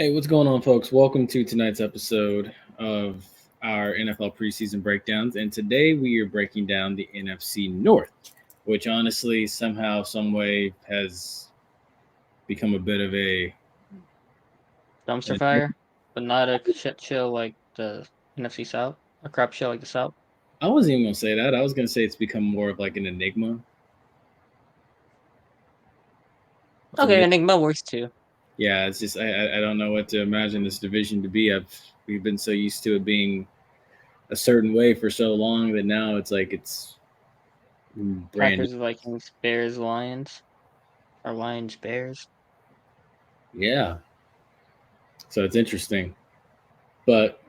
Hey, what's going on, folks? Welcome to tonight's episode of our NFL preseason breakdowns. And today we are breaking down the NFC North, which honestly, somehow, some way, has become a bit of a. Dumpster fire, but not a shit show like the NFC South, a crap show like the South. I wasn't even going to say that. I was going to say it's become more of like an enigma. For Okay, me. Enigma works too. Yeah, it's just I don't know what to imagine this division to be. We've been so used to it being a certain way for so long that now it's like it's brand new. Packers, Vikings, Bears, Lions, or Lions, Bears. Yeah, so it's interesting. But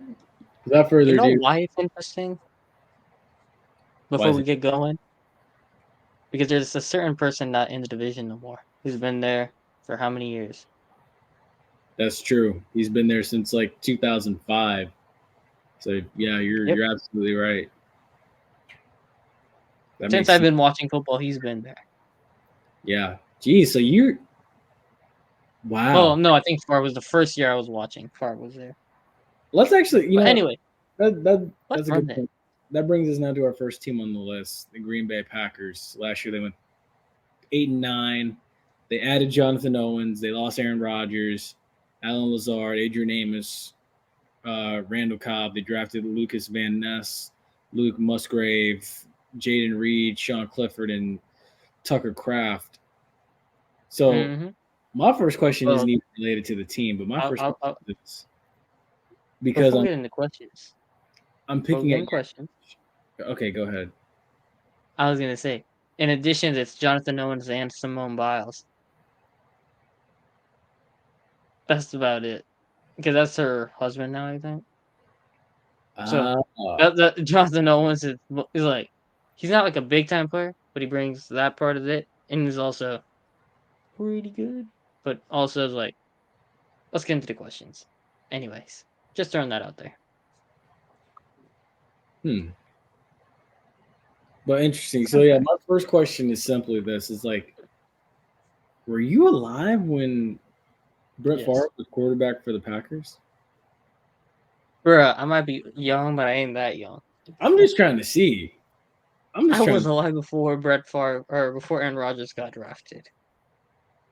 without You further know ado, why it's interesting? why Before is we it? get going, because there's a certain person not in the division no more who's been there for how many years? That's true. He's been there since like 2005. So yeah, Yep. you're absolutely right. That Since makes I've sense. been watching football, he's been there. Yeah. Geez, so you're Well, wow. no, I think Favre was the first year I was watching. Favre was there. Let's actually, But anyway, let's that's a run good it. point. That brings us now to our first team on the list, the Green Bay Packers. Last year they went 8-9. They added Jonathan Owens. They lost Aaron Rodgers, Alan Lazard, Adrian Amos, Randall Cobb. They drafted Lucas Van Ness, Luke Musgrave, Jaden Reed, Sean Clifford, and Tucker Kraft. So Mm-hmm. my first question Well, isn't even related to the team, but my first I'll, question is because before we get into questions, I'm before we picking get at into questions, your. Okay, go ahead. I was gonna say, in addition, it's Jonathan Owens and Simone Biles. That's about it, because that's her husband now, I think. So Ah, that Jonathan Owens is like, he's not like a big time player, but he brings that part of it, and he's also pretty good. But also is like, let's get into the questions. Anyways, just throwing that out there. hmm. But interesting. So yeah, my first question is simply this: is like, were you alive when Brett Yes, Favre was quarterback for the Packers? bruh, I might be young, but I ain't that young. I'm just trying to see. I'm I just trying was to. alive before Brett Favre or before Aaron Rodgers got drafted.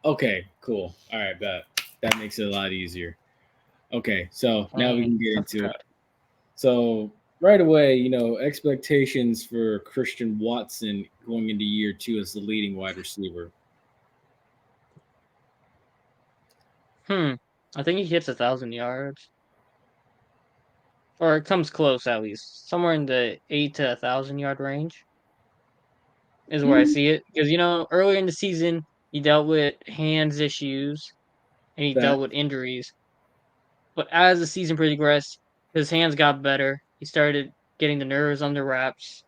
Okay, cool. All right, that makes it a lot easier. Okay, so now we Dang, can get that's into it. proud. So right away, expectations for Christian Watson going into year two as the leading wide receiver. I think he hits 1,000 yards, or it comes close at least, somewhere in the 8 to 1,000 yard range is where I Hmm. see it. Because earlier in the season he dealt with hands issues and he That dealt with injuries, but as the season progressed, his hands got better. He started getting the nerves under wraps,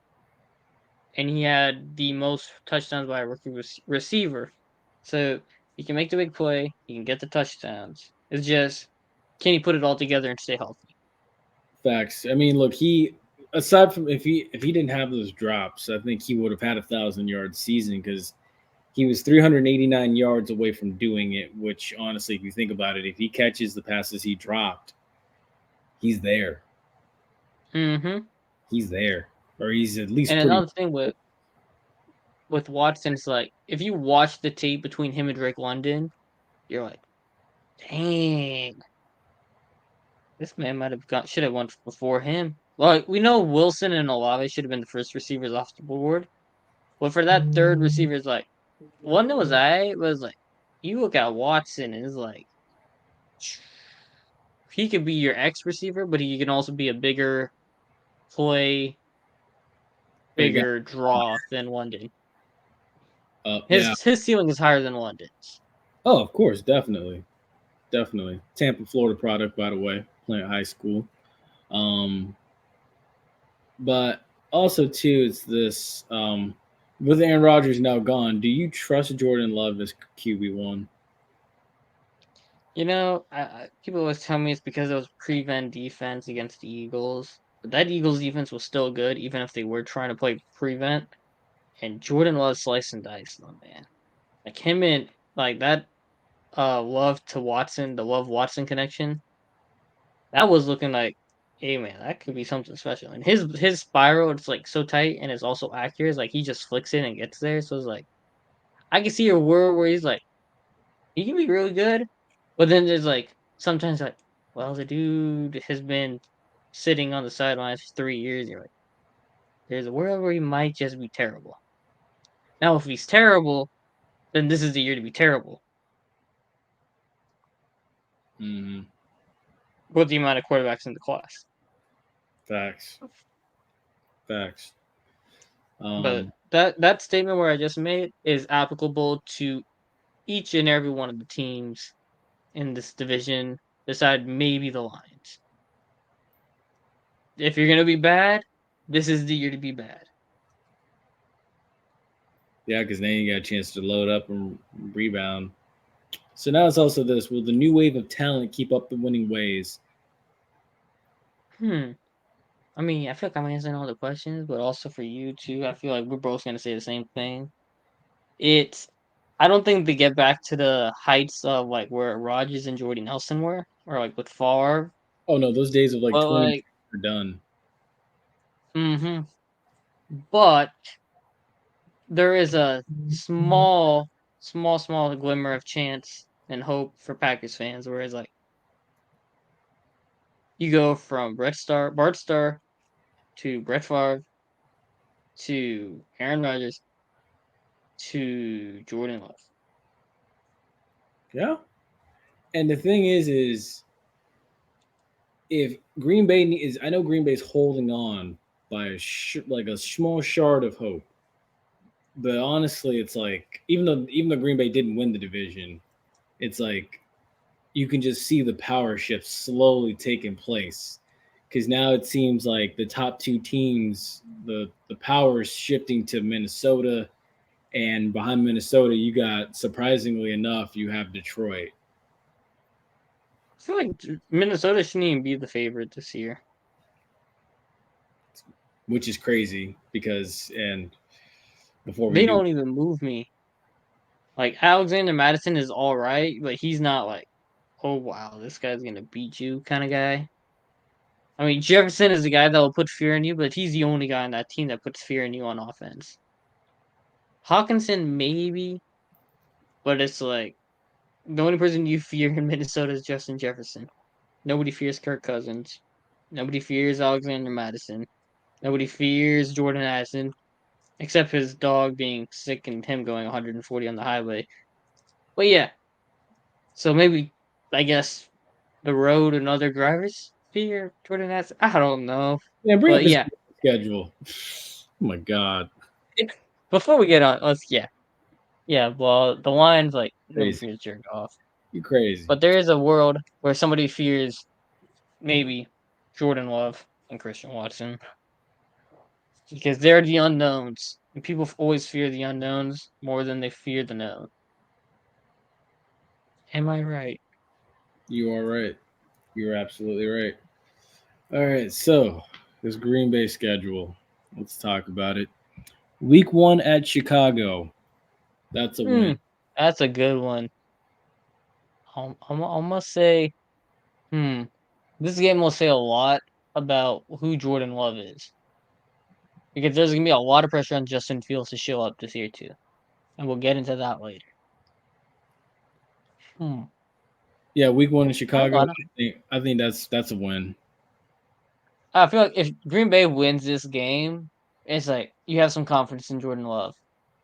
and he had the most touchdowns by a rookie receiver. So he can make the big play. He can get the touchdowns. It's just, can he put it all together and stay healthy? facts. I mean, look, he aside from if he didn't have those drops, I think he would have had 1,000 yard season because he was 389 yards away from doing it. Which honestly, if you think about it, if he catches the passes he dropped, he's there. Mm-hmm. He's there, or he's at least And pretty. another thing with Watson is like, if you watch the tape between him and Drake London, you're like, dang, this man might have should have went before him. Like, we know Wilson and Olave should have been the first receivers off the board, but for that third receiver, it's like, one that was like, you look at Watson and it's like, he could be your X receiver, but he can also be a bigger play, It got bigger draw than London. up, yeah. His ceiling is higher than London's. Oh, of course, definitely, definitely. Tampa, Florida product, by the way, playing at high school. Um, but also too, it's this. With Aaron Rodgers now gone, do you trust Jordan Love as QB1? People always tell me it's because it was prevent defense against the Eagles. But that Eagles defense was still good, even if they were trying to play prevent. And Jordan Love slice and dice, though, man. Like him and like that. Love to Watson, the Love Watson connection. That was looking like, hey man, that could be something special. And his spiral, it's like so tight and it's also accurate. It's like he just flicks it and gets there. So it's like I can see a world where he's like he can be really good, but then there's like sometimes like, well, the dude has been sitting on the sidelines for 3 years. You're like, there's a world where he might just be terrible. Now, if he's terrible, then this is the year to be terrible. Mm-hmm. With the amount of quarterbacks in the class. Facts. Facts. But that statement where I just made is applicable to each and every one of the teams in this division, beside maybe the Lions. If you're gonna be bad, this is the year to be bad. Yeah, because then you got a chance to load up and rebound. So now it's also this: will the new wave of talent keep up the winning ways? I mean, I feel like I'm answering all the questions, but also for you too, I feel like we're both gonna say the same thing. It's I don't think they get back to the heights of like where Rodgers and Jordy Nelson were, or like with Favre. Oh no, those days of like But 20 like, are done. mm-hmm. But there is a small glimmer of chance and hope for Packers fans, whereas like you go from Bart Starr to Brett Favre to Aaron Rodgers to Jordan Love. Yeah. And the thing is if Green Bay is, I know Green Bay's holding on by like a small shard of hope. But honestly, it's like even though Green Bay didn't win the division, it's like you can just see the power shift slowly taking place. Because now it seems like the top two teams, the power is shifting to Minnesota, and behind Minnesota, you got surprisingly enough, you have Detroit. I feel like Minnesota shouldn't even be the favorite this year. Which is crazy because and before we They do, don't even move me. Like Alexander Madison is all right, but he's not like, oh wow, this guy's gonna beat you kind of guy. I mean, Jefferson is the guy that will put fear in you, but he's the only guy on that team that puts fear in you on offense. Hawkinson maybe, but it's like the only person you fear in Minnesota is Justin Jefferson. Nobody fears Kirk Cousins. Nobody fears Alexander Madison. Nobody fears Jordan Addison, except his dog being sick and him going 140 on the highway. But yeah, so maybe I guess the road and other drivers fear Jordan Addison. I don't know, yeah, bring up but his yeah. schedule. Oh my god, Before we get on, yeah. Well, the Lions like nobody crazy! fears Jared Goff, You crazy? but there is a world where somebody fears maybe Jordan Love and Christian Watson because they're the unknowns, and people always fear the unknowns more than they fear the known. Am I right? You are right. You're absolutely right. All right, so this Green Bay schedule. Let's talk about it. Week 1 at Chicago. That's a Hmm, win. that's a good one. I must say, hmm, this game will say a lot about who Jordan Love is because there's gonna be a lot of pressure on Justin Fields to show up this year too, and we'll get into that later. Hmm. Yeah, Week 1 in I Chicago. got I think that's a win. I feel like if Green Bay wins this game, it's like you have some confidence in Jordan Love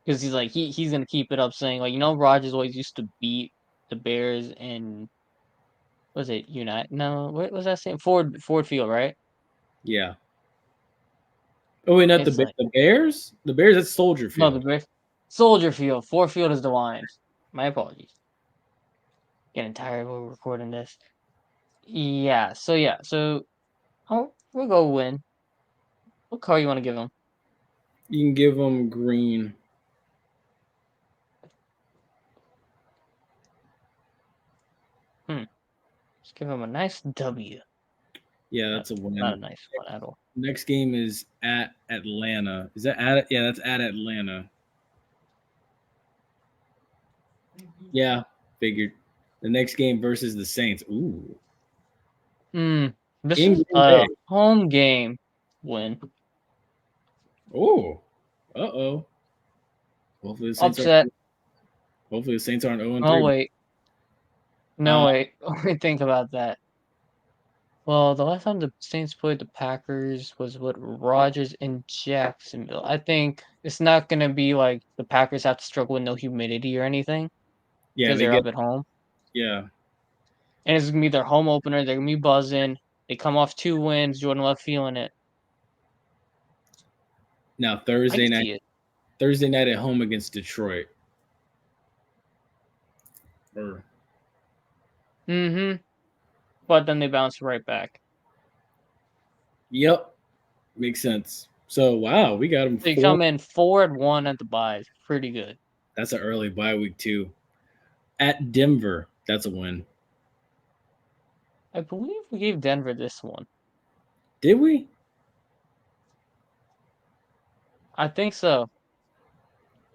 because he's like he's gonna keep it up, saying like Rogers always used to beat the Bears and was it Unite? No, what was that saying? Ford Field, right? Yeah. Oh wait, not It's like The Bears. The Bears at Soldier no, the Field. Bears. Soldier Field. Ford Field is the Lions. My apologies. Getting tired of recording this. So we'll go win. What color you want to give him? You can give them green. Let's give him a nice W. Yeah, Not that's a not a win. nice one at all. Next game is at Atlanta. Is that at? Yeah, that's at Atlanta. Yeah, figured. The next game versus the Saints. Ooh. This In is Green a Bay. home game win. Oh. Uh-oh. Hopefully the Saints Upset. aren't. Hopefully the Saints aren't 0-3. Oh, wait. No, Uh, wait. Let me think about that. Well, the last time the Saints played the Packers was with Rodgers in Jacksonville. I think it's not going to be like the Packers have to struggle with no humidity or anything yeah, because they they're get up at home. yeah. And it's going to be their home opener. They're going to be buzzing. They come off 2 wins. Jordan Love feeling it. Now I Thursday can night. see it. Thursday night at home against Detroit. Or But then they bounce right back. yep, makes sense. So wow, we got them They 4. come in 4-1 at the bye. Pretty good. That's an early bye week too. At Denver, that's a win. I believe we gave Denver this one. Did we? I think so.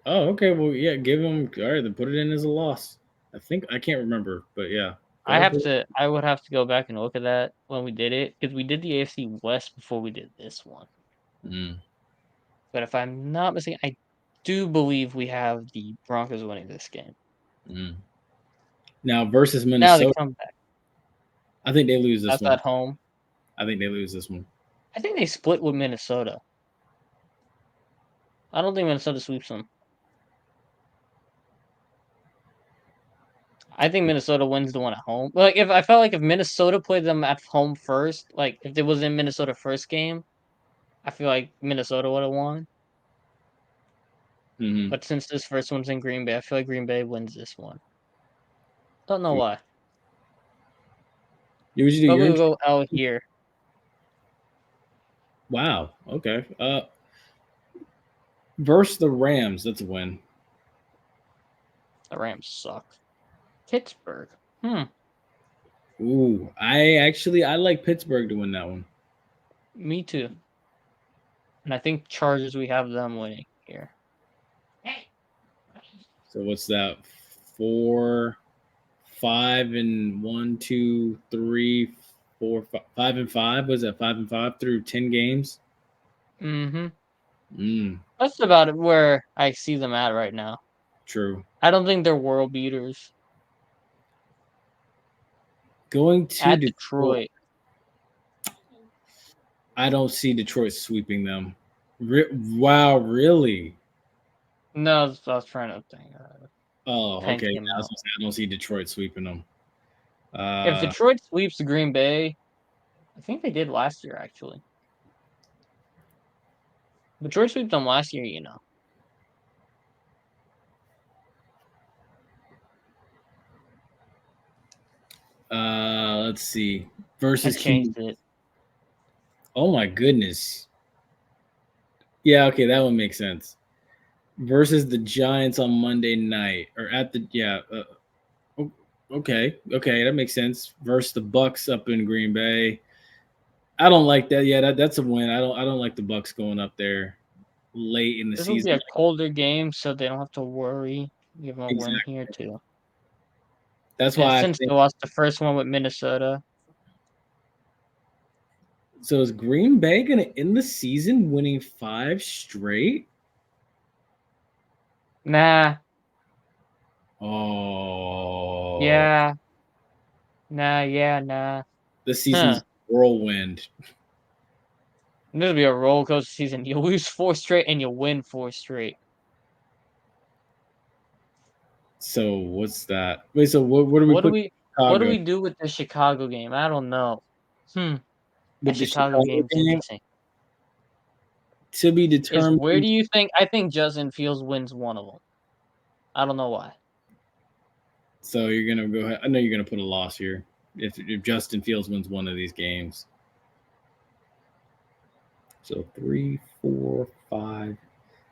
Oh, okay. Well, yeah, give them. All right, then put it in as a loss. I can't remember, but yeah. Go ahead. I would have to go back and look at that when we did it because we did the AFC West before we did this one. Mm, But if I'm not mistaken, I do believe we have the Broncos winning this game. mm. Now versus Now they Minnesota, come back. I think they lose this That's one. at home. I think they lose this one. I think they split with Minnesota. I don't think Minnesota sweeps them. I think Minnesota wins the one at home. Like if I felt like if Minnesota played them at home first, like if it was in Minnesota first game, I feel like Minnesota would have won. Mm-hmm. But since this first one's in Green Bay, I feel like Green Bay wins this one. Don't know why. Usually, But we'll go L here. wow. Okay. Versus the Rams, that's a win. The Rams suck. Pittsburgh. Ooh, I like Pittsburgh to win that one. Me too. And I think Chargers, we have them winning here. So what's that? 4, 5, and 1, 2, 3, 4, 5 and 5. Was that 5 and 5 through 10 games? Mm-hmm. Mm, That's about it where I see them at right now. true. I don't think they're world beaters. Going to At Detroit, Detroit. I don't see Detroit sweeping them. Wow, really? No, I was trying to think. Oh, Tank okay. him out. I don't see Detroit sweeping them. If Detroit sweeps Green Bay, I think they did last year, actually. Detroit swept them last year, you know. Let's see. I Versus changed it. Oh my goodness. Yeah, okay, that one makes sense. Versus the Giants on Monday night, or at the okay, that makes sense. Versus the Bucks up in Green Bay. I don't like that. Yeah, that's a win. I don't like the Bucks going up there late in the This will be season. a colder game, so they don't have to worry. Give them a win Exactly. here, too. That's And why I since they think. lost the first one with Minnesota, So is Green Bay going to end the season winning 5 straight? nah, Oh, yeah, nah. the season's Huh. whirlwind. This will be a roller coaster season. You lose 4 straight and you win 4 straight. So what's that? Wait, so what do we What do put we Chicago do with the Chicago game? I don't know. That with the Chicago Chicago game's game interesting. to be Is where determined? do you think? I think Justin Fields wins one of them. I don't know why. So you're gonna go ahead. I know you're gonna put a loss here if Justin Fields wins one of these games. So 3, 4, 5,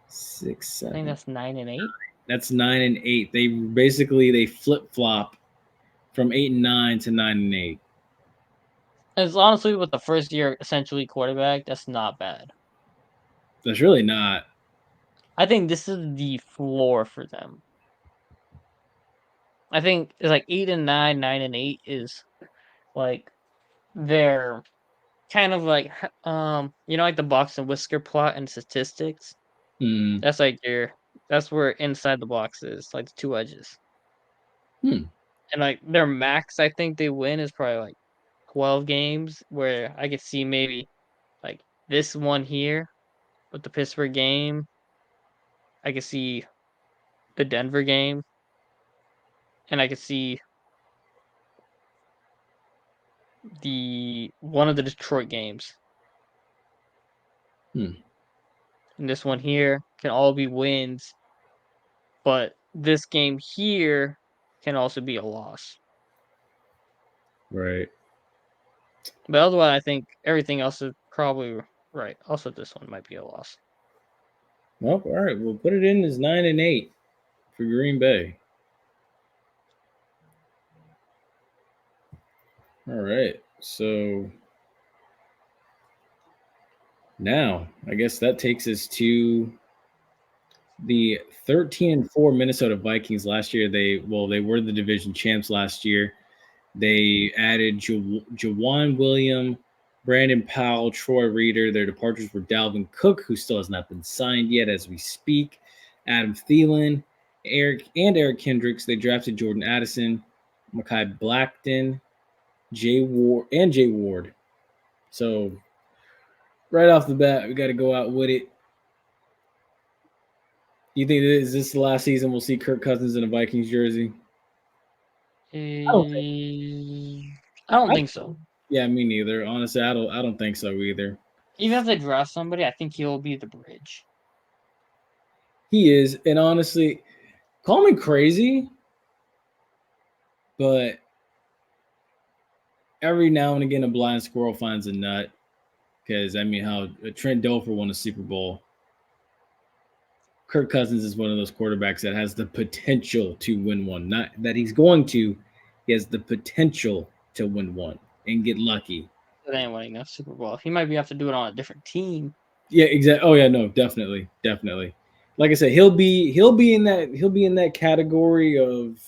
6, I think 7. that's 9 and 8. That's 9 and 8. They flip flop from 8 and 9 to 9 and 8. It's honestly with the first year essentially quarterback, that's not bad. That's really not. I think this is the floor for them. I think it's like 8-9, 9-8 is like their kind of like like the box and whisker plot and statistics. Mm. That's like that's where inside the box is, like the two edges. Hmm. And like their max I think they win is probably like 12 games, where I could see maybe like this one here with the Pittsburgh game. I could see the Denver game, and I could see the one of the Detroit games. Hmm. And this one here can all be wins, but this game here can also be a loss. Right. But otherwise, I think everything else is probably right. Also, this one might be a loss. Well, all right. We'll put it in as 9-8 for Green Bay. All right. So now I guess that takes us to the 13-4 Minnesota Vikings last year. They were the division champs last year. They added Jawan William, Brandon Powell, Troy Reader. Their departures were Dalvin Cook, who still has not been signed yet as we speak, Adam Thielen, Eric Kendricks. They drafted Jordan Addison, Mekhi Blackton, Jay Ward. So right off the bat, we got to go out with it. Do you think is this the last season we'll see Kirk Cousins in a Vikings jersey? I don't I, think so. yeah, me neither. Honestly, I don't think so either. Even if they draft somebody, I think he'll be the bridge. He is, and honestly, call me crazy, but every now and again a blind squirrel finds a nut. Because I mean, how Trent Dilfer won a Super Bowl. Kirk Cousins is one of those quarterbacks that has the potential to win one. Not that he's going to, he has the potential to win one and get lucky. That ain't winning a Super Bowl. He might have to do it on a different team. Yeah, exactly. Oh yeah, no, definitely. Like I said, he'll be in that category of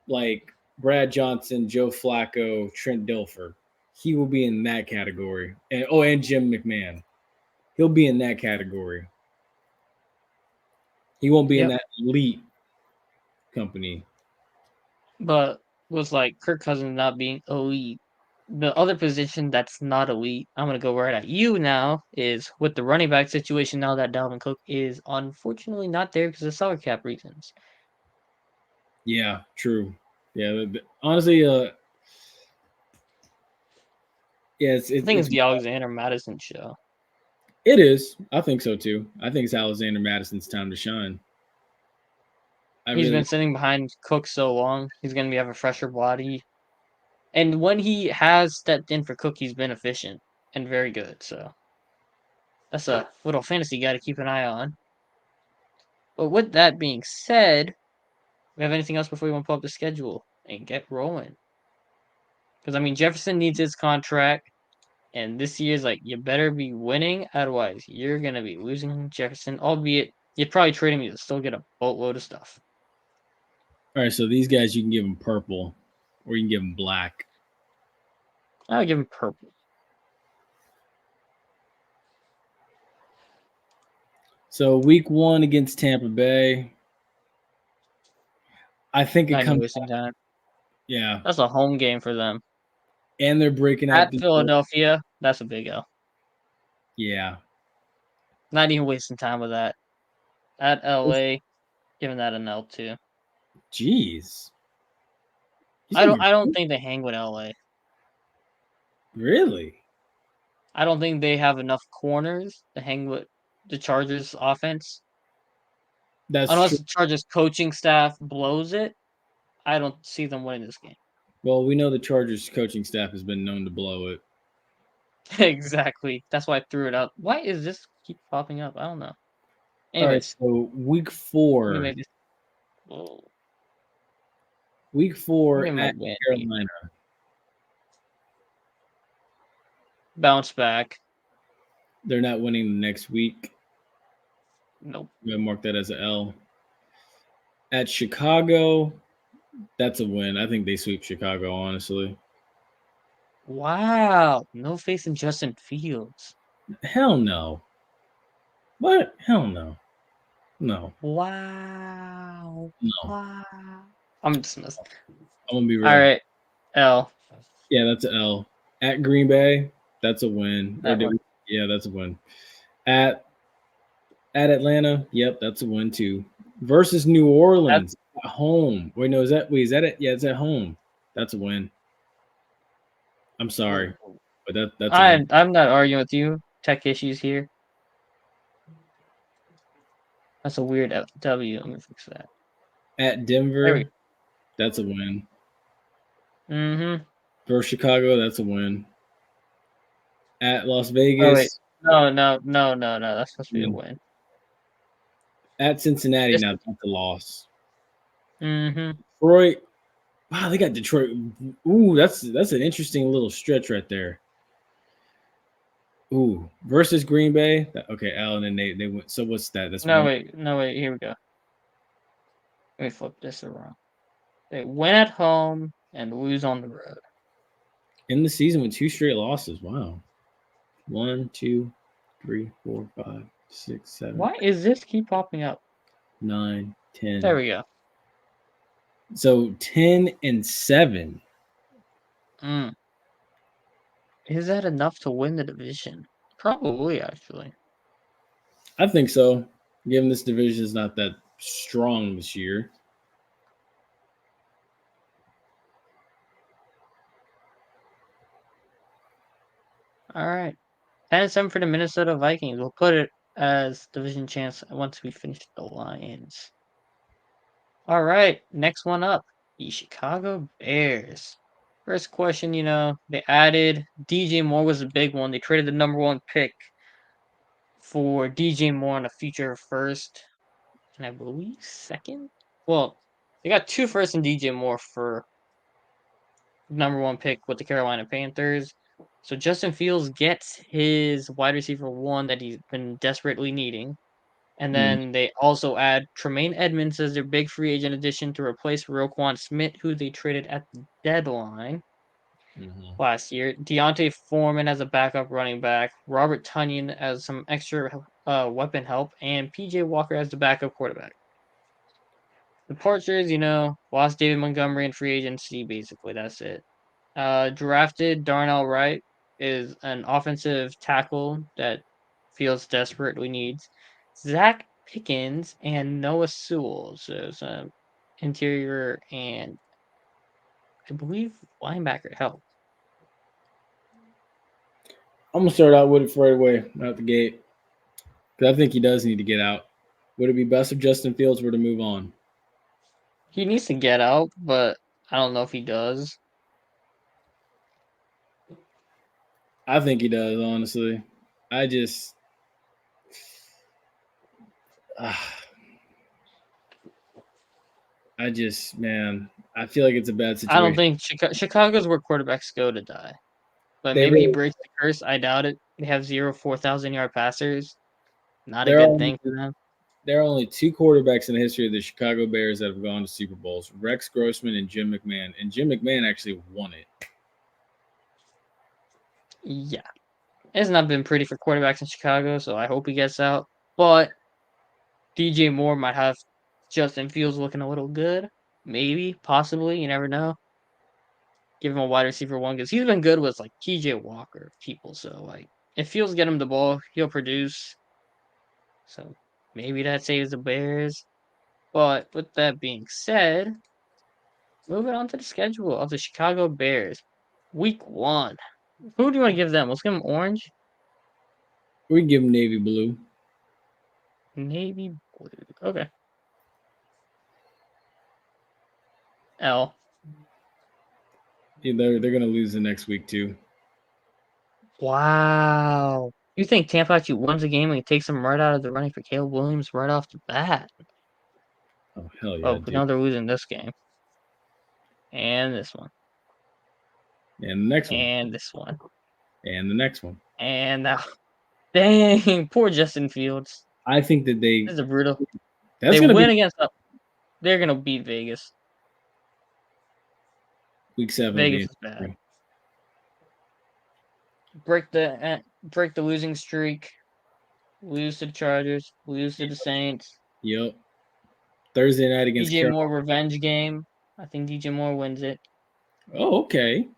like Brad Johnson, Joe Flacco, Trent Dilfer. He will be in that category. And Jim McMahon. He'll be in that category. He won't be in that elite company. But with like Kirk Cousins not being elite, the other position that's not elite, I'm gonna go right at you now, is with the running back situation now that Dalvin Cook is unfortunately not there because of salary cap reasons. Yeah, true. Yeah, honestly, yeah, I think it's the Alexander Madison show. it is. I think so too. I think it's Alexander Madison's time to shine. He's been sitting behind Cook so long. He's gonna have a fresher body, and when he has stepped in for Cook, he's been efficient and very good. So that's a little fantasy guy to keep an eye on. But with that being said, we have anything else before we want to pull up the schedule and get rolling? Because I mean, Jefferson needs his contract, and this year's like you better be winning, otherwise you're gonna be losing Jefferson. Albeit you'd probably trade him to still get a boatload of stuff. All right, so these guys you can give them purple, or you can give them black. I would give him purple. So week 1 against Tampa Bay, I think it Not even comes. wasting time. Yeah, That's a home game for them. and they're breaking out At Philadelphia, that's a big L. Yeah, Not even wasting time with that. At LA, giving that an L too. jeez. I don't think they hang with LA. Really? I don't think they have enough corners to hang with the Chargers offense. That's Unless true. the Chargers coaching staff blows it, I don't see them winning this game. Well, we know the Chargers coaching staff has been known to blow it. Exactly. That's why I threw it out. Why is this keep popping up? I don't know. All right, Anyways, so week let me 4. make this. Oh, Week 4 give my at win. Carolina. Bounce back. They're not winning the next week. Nope. I'm gonna mark that as an L. At Chicago, That's a win. I think they sweep Chicago, honestly. Wow. No face in Justin Fields. Hell no. What? Hell no. No. Wow. No. Wow. I'm dismissed. I'm gonna be real. All right. L. Yeah, that's an L. At Green Bay, that's a win. Or That did one. we? Yeah, that's a win. At Atlanta, yep, that's a win too. Versus New Orleans at home. Wait, no, is that it? Yeah, it's at home. That's a win. I'm sorry, but that's a win. I'm not arguing with you. Tech issues here. That's a weird W. Let me fix that. At There we Denver, go. that's a win. Mm-hmm. Versus Chicago, that's a win. At Las Oh wait. Vegas, No. That's supposed to be a win. win. At Cincinnati, This. now that's a loss. Mm-hmm. Detroit, wow, they got Detroit. Ooh, that's an interesting little stretch right there. Ooh, versus Green Bay. Okay, Allen and they went. So what's that? That's No one wait. No wait. Here we go. Let me flip this around. They win at home and lose on the road. in the season with 2 straight losses. Wow. 1, 2, 3, 4, 5, 6, 7, Why is this keep popping up? 9, There 10. we go. So 10-7. Mm. Is that enough to win the division? Probably, actually. I think so. Given this division is not that strong this year. All right. 10-7 for the Minnesota Vikings. We'll put it as division champs once we finish the Lions. All right. Next one up. The Chicago Bears. First question, they added DJ Moore was a big one. They traded the number 1 pick for DJ Moore on a future first, and I believe second. Well, they got 2 firsts and DJ Moore for number 1 pick with the Carolina Panthers. So Justin Fields gets his wide receiver 1 that he's been desperately needing. And then they also add Tremaine Edmonds as their big free agent addition to replace Roquan Smith, who they traded at the deadline last year. Deontay Foreman as a backup running back, Robert Tonyan as some extra weapon help, and PJ Walker as the backup quarterback. Departures, lost David Montgomery in free agency, basically. That's it. Drafted Darnell Wright is an offensive tackle that Fields desperately needs. Zach Pickens and Noah Sewell, so some interior and I believe linebacker help. I'm gonna start out with it right away out the gate because I think he does need to get out. Would it be best if Justin Fields were to move on? He needs to get out, but I don't know if he does. I think he does. Honestly, I just. Man, I feel like it's a bad I don't situation. think Chicago's where quarterbacks go to die. But They maybe he really, breaks the curse. I doubt it. They have 0 4,000-yard passers. Not a there good are thing for them. there are only 2 quarterbacks in the history of the Chicago Bears that have gone to Super Bowls: Rex Grossman and Jim McMahon. And Jim McMahon actually won it. Yeah. It's not been pretty for quarterbacks in Chicago, so I hope he gets out. But DJ Moore might have Justin Fields looking a little good. Maybe, possibly. You never know. Give him a wide receiver 1 because he's been good with like TJ Walker people. So like if Fields get him the ball, he'll produce. So maybe that saves the Bears. But with that being said, moving on to the schedule of the Chicago Bears. Week 1. Who do you want to give them? Let's give them orange. We can give him navy blue. Navy blue. Okay. L. Yeah, they're gonna lose the next week too. Wow. You think Tampa actually wins the game and takes them right out of the running for Caleb Williams right off the bat? Oh hell yeah, Oh, but dude! now they're losing this game. And this one. And the next one. And this one. And the next one. And now. Dang, poor Justin Fields. I think that This is brutal. that's They gonna win be against they're gonna beat Vegas. Week 7 will Vegas be is bad. Break the losing streak. Lose to the Chargers. Lose to the Saints. Yep. Thursday night against DJ Carolina. Moore revenge game. I think DJ Moore wins it. Oh, okay.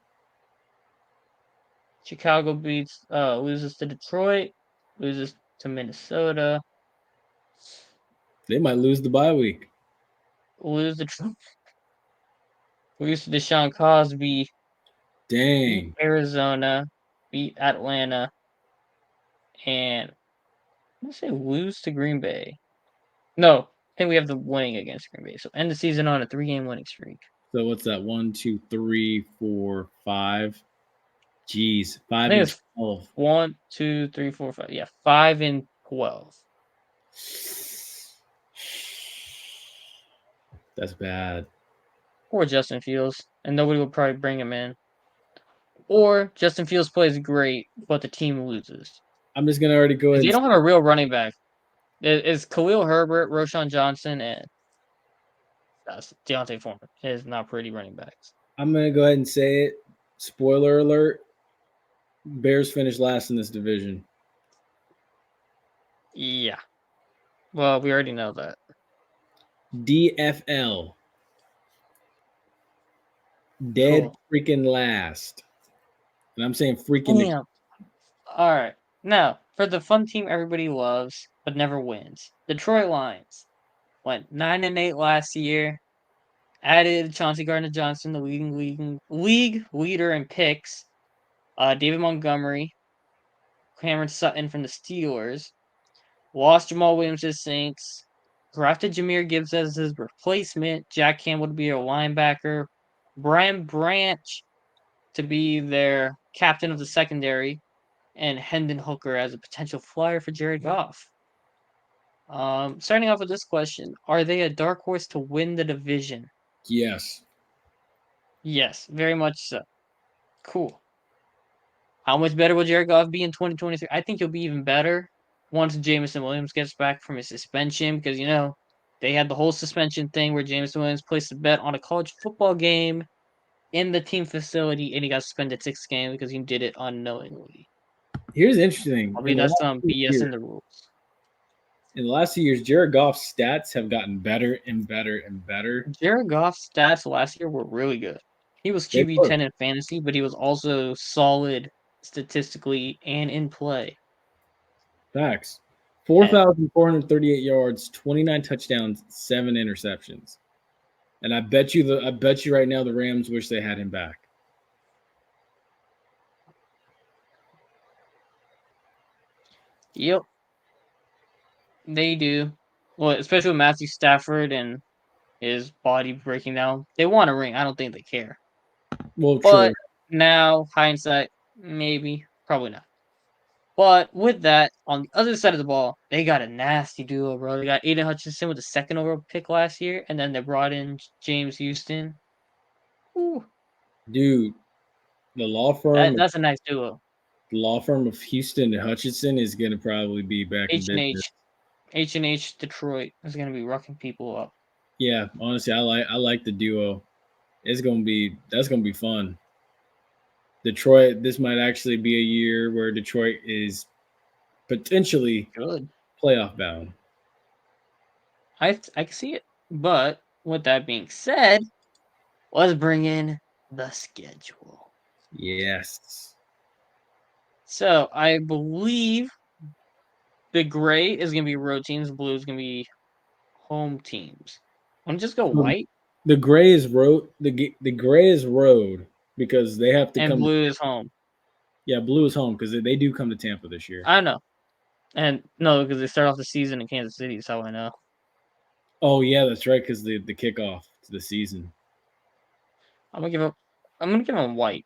Chicago loses to Detroit. Loses to Minnesota. They might lose the bye week. Lose to Deshaun Cosby. Beat Dang. Arizona. Beat Atlanta. And let's say lose to Green Bay. No, I think we have the winning against Green Bay. So end the season on a 3-game winning streak. So what's that? 1, 2, 3, 4, 5. Jeez, 5 I think and it's 12. 1, 2, 3, 4, 5. Yeah, 5 and 12. That's bad. Or Justin Fields, and nobody will probably bring him in. Or Justin Fields plays great, but the team loses. I'm just gonna already go ahead. They don't have a real running back. It's Khalil Herbert, Roshan Johnson, and Deontay Foreman. It is not pretty running backs. I'm gonna go ahead and say it. Spoiler alert: Bears finished last in this division. Yeah. Well, we already know that. DFL. Dead Cool. freaking last. And I'm saying freaking. Damn. All right. Now, for the fun team everybody loves but never wins, Detroit Lions went 9-8 last year. Added Chauncey Gardner-Johnson, the league leader in picks. David Montgomery, Cameron Sutton from the Steelers. Lost Jamal Williams to the Saints. Drafted Jahmyr Gibbs as his replacement. Jack Campbell to be their linebacker. Brian Branch to be their captain of the secondary. And Hendon Hooker as a potential flyer for Jared Goff. Starting off with this question, are they a dark horse to win the division? Yes. Yes, very much so. Cool. How much better will Jared Goff be in 2023? I think he'll be even better once Jameson Williams gets back from his suspension because, they had the whole suspension thing where Jameson Williams placed a bet on a college football game in the team facility and he got suspended 6 games because he did it unknowingly. Here's interesting. Probably that's some BS in the rules. In the last 2 years, Jared Goff's stats have gotten better and better and better. Jared Goff's stats last year were really good. He was QB 10 in fantasy, but he was also solid statistically and in play. Facts. 4,438 yards, 29 touchdowns, 7 interceptions. And I bet you right now the Rams wish they had him back. Yep. They do. Well, especially with Matthew Stafford and his body breaking down. They want a ring. I don't think they care. Well, But true. now, hindsight, maybe. Probably not. But with that, on the other side of the ball, they got a nasty duo, bro. They got Aiden Hutchinson with the second overall pick last year, and then they brought in James Houston. Ooh. Dude, the law firm That's a nice duo. The law firm of Houston and Hutchinson is going to probably be back in business. H&H Detroit is going to be rocking people up. Yeah, honestly, I like the duo. That's going to be fun. Detroit, this might actually be a year where Detroit is potentially good playoff bound. I can see it. But with that being said, let's bring in the schedule. Yes. So I believe the gray is going to be road teams, blue is going to be home teams. I'm just go white. The gray is road. The gray is road because they have to and come. Blue is home. Yeah, blue is home because they do come to Tampa this year. I know. And no, because they start off the season in Kansas City, is how I know. Oh yeah, that's right, because the kickoff to the season. I'm gonna give him white.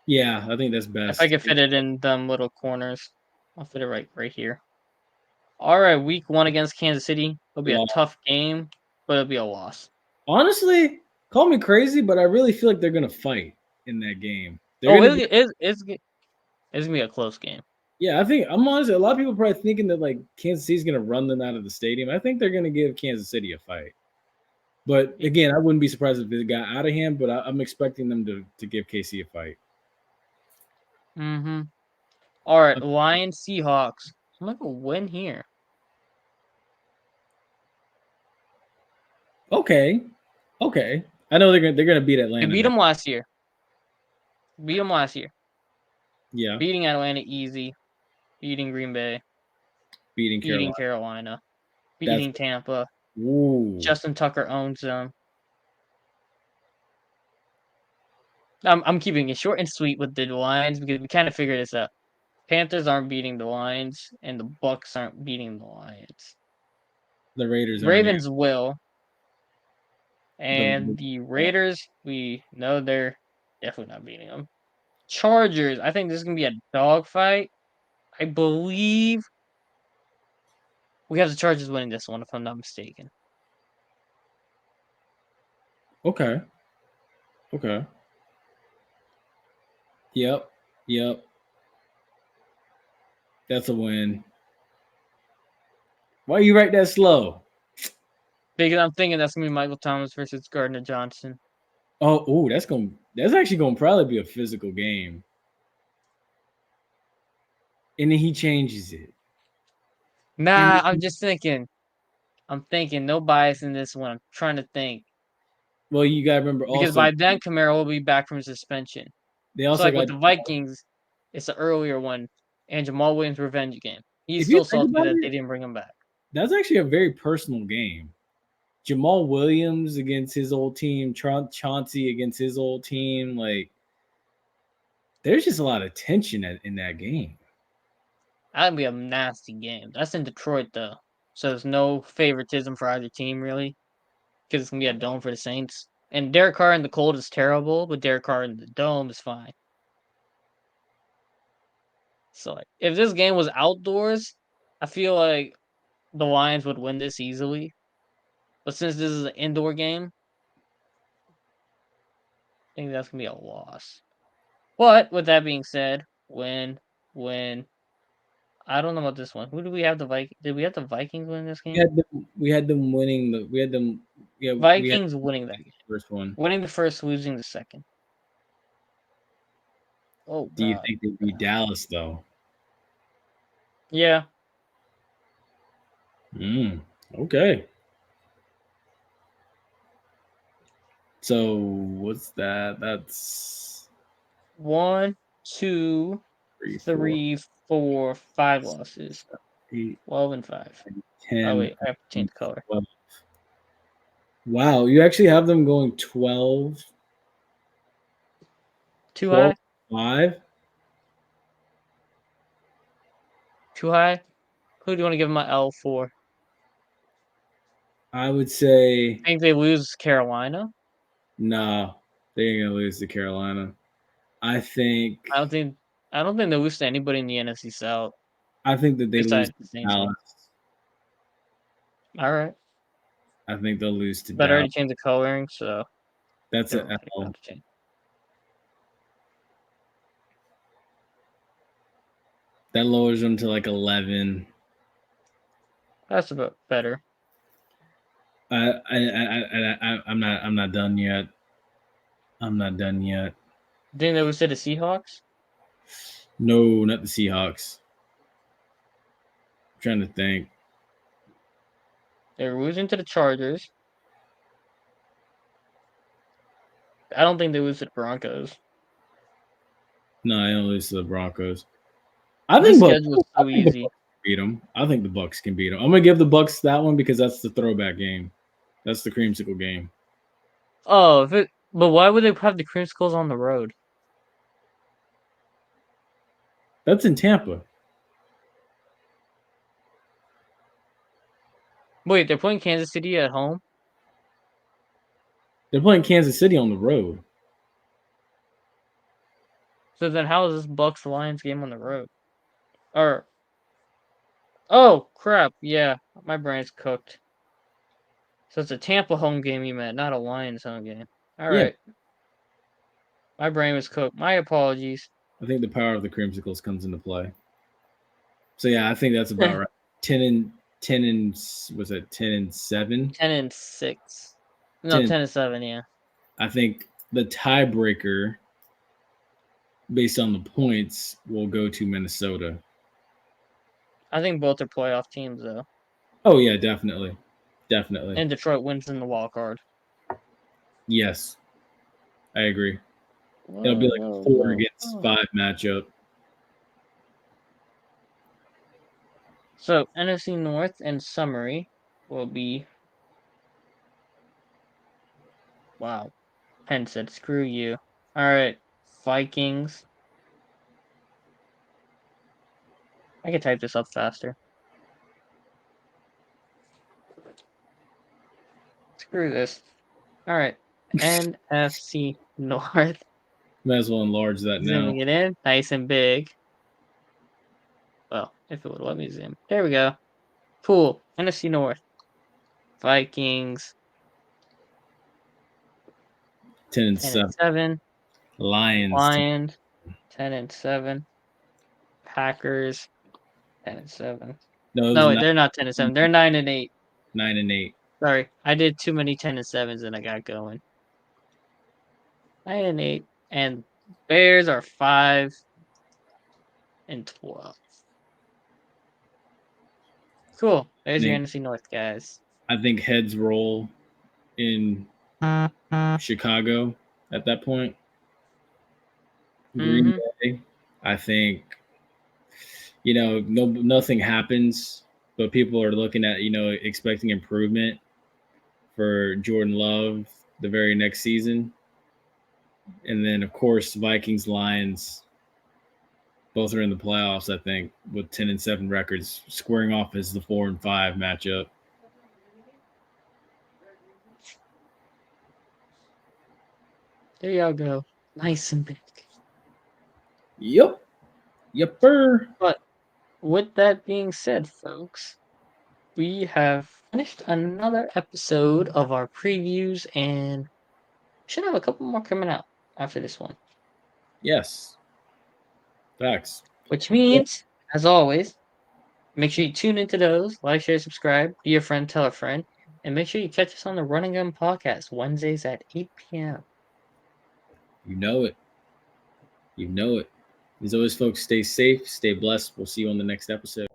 Yeah, I think that's best. If I can fit it in them little corners, I'll fit it right here. All right, week 1 against Kansas City. It'll be a tough game, but it'll be a loss. Honestly, call me crazy, but I really feel like they're gonna fight in that game. It's gonna be a close game. Yeah, I think I'm honestly. A lot of people are probably thinking that like Kansas City's gonna run them out of the stadium. I think they're gonna give Kansas City a fight. But again, I wouldn't be surprised if it got out of hand. But I'm expecting them to give KC a fight. Mm-hmm. All right, Lions Seahawks. I'm gonna win here. Okay. I know they're gonna beat They Atlanta. beat them last year. Yeah. Beating Atlanta easy. Beating Green Bay. Beating Beating Carolina. Carolina. Beating Tampa. Ooh. Justin Tucker owns them. I'm keeping it short and sweet with the Lions because we kind of figured this out. Panthers aren't beating the Lions, and the Bucks aren't beating the Lions. The Raiders Ravens will, and the Raiders, we know they're definitely not beating them. Chargers, I think this is gonna be a dogfight. I believe we have the Chargers winning this one, if I'm not mistaken. Okay. Yep. That's a win. Why you write that slow? Because I'm thinking that's gonna be Michael Thomas versus Gardner Johnson. Oh, that's actually gonna probably be a physical game. And then he changes it. Nah, I'm just thinking. I'm thinking no bias in this one. I'm trying to think. Well, you gotta remember also Because by then Kamara will be back from suspension. they So also like got with the Vikings, it's the earlier one, and Jamal Williams' revenge game. He's if you still think salty about that it, they didn't bring him back. that's actually a very personal game. Jamal Williams against his old team, Chauncey against his old team. Like, there's just a lot of tension in that game. That'd be a nasty game. That's in Detroit though, so there's no favoritism for either team really, because it's gonna be a dome for the Saints. And Derek Carr in the cold is terrible, but Derek Carr in the dome is fine. So like, if this game was outdoors, I feel like the Lions would win this easily. But since this is an indoor game, I think that's gonna be a loss. But with that being said, win. I don't know about this one. Who do we have the Vikings? Did we have the Vikings win this game? We had them winning the. We had them. Yeah, Vikings winning that game. First one. Winning the first, losing the second. Oh God. Do you think they beat Dallas though? Yeah. Okay. So what's that? That's 1, 2, 3, 4, 5 losses. 8, 12 and 5. 10. Oh wait, I have to change the color. 12. Wow, you actually have them going 12. Too 12, high? 5. Too high? Who do you want to give my L for? I would say I think they lose Carolina. no, they ain't gonna lose to Carolina. I don't think they lose to anybody in the NFC South. I think that they lose the to Saints. Dallas. All right. I think they'll lose to But I Dallas. already changed the coloring, so That's an L. That lowers them to like 11. That's about better. I'm not done yet. I'm not done yet. Didn't they lose to the Seahawks? No, not the Seahawks. I'm trying to think. They're losing to the Chargers. I don't think they lose to the Broncos. No, I don't lose to the Broncos. This schedule is so easy. Beat them. I think the Bucks can beat them. I'm gonna give the Bucks that one because that's the throwback game. That's the creamsicle game. Oh, but why would they have the creamsicles on the road? That's in Tampa. Wait, they're playing Kansas City at home? They're playing Kansas City on the road. So then how is this Bucks Lions game on the road? Oh crap, yeah. My brain's cooked. So it's a Tampa home game you meant, not a Lions home game. Alright. Yeah. My brain was cooked. My apologies. I think the power of the creamsicles comes into play. So yeah, I think that's about right. 10 and was it 10 and 7? 10 and 6. No, 10. 10-7, yeah. I think the tiebreaker, based on the points, will go to Minnesota. I think both are playoff teams, though. Oh, yeah, definitely. Definitely. And Detroit wins in the wild card. Yes, I agree. It'll be like a 4 against 5 matchup. So, NFC North in summary will be... Wow. Penn said, screw you. All right. Vikings. I can type this up faster. Screw this. All right. NFC North. Might as well enlarge that now. Zooming it in. Nice and big. Well, if it would let me zoom. There we go. Cool. NFC North. Vikings. 10-7. Lions. 10-7. Packers. 10-7. No, wait, they're not 10-7. They're 9-8. 9-8. Sorry, I did too many 10-7s and I got going. 9-8, and Bears are 5-12. Cool. There's your NFC North, guys. I think heads roll in Chicago at that point. Green Bay, I think, nothing happens, but people are looking at, expecting improvement for Jordan Love the very next season. And then, of course, Vikings, Lions, both are in the playoffs, I think, with 10-7 records, squaring off as the 4-5 matchup. There y'all go. Nice and big. Yep. Yepper. But with that being said, folks, we have finished another episode of our previews and should have a couple more coming out after this one. Yes. Facts. Which means, as always, make sure you tune into those, like, share, subscribe, be a friend, tell a friend, and make sure you catch us on the Run and Gun podcast Wednesdays at 8 p.m. You know it. You know it. As always, folks, stay safe, stay blessed. We'll see you on the next episode.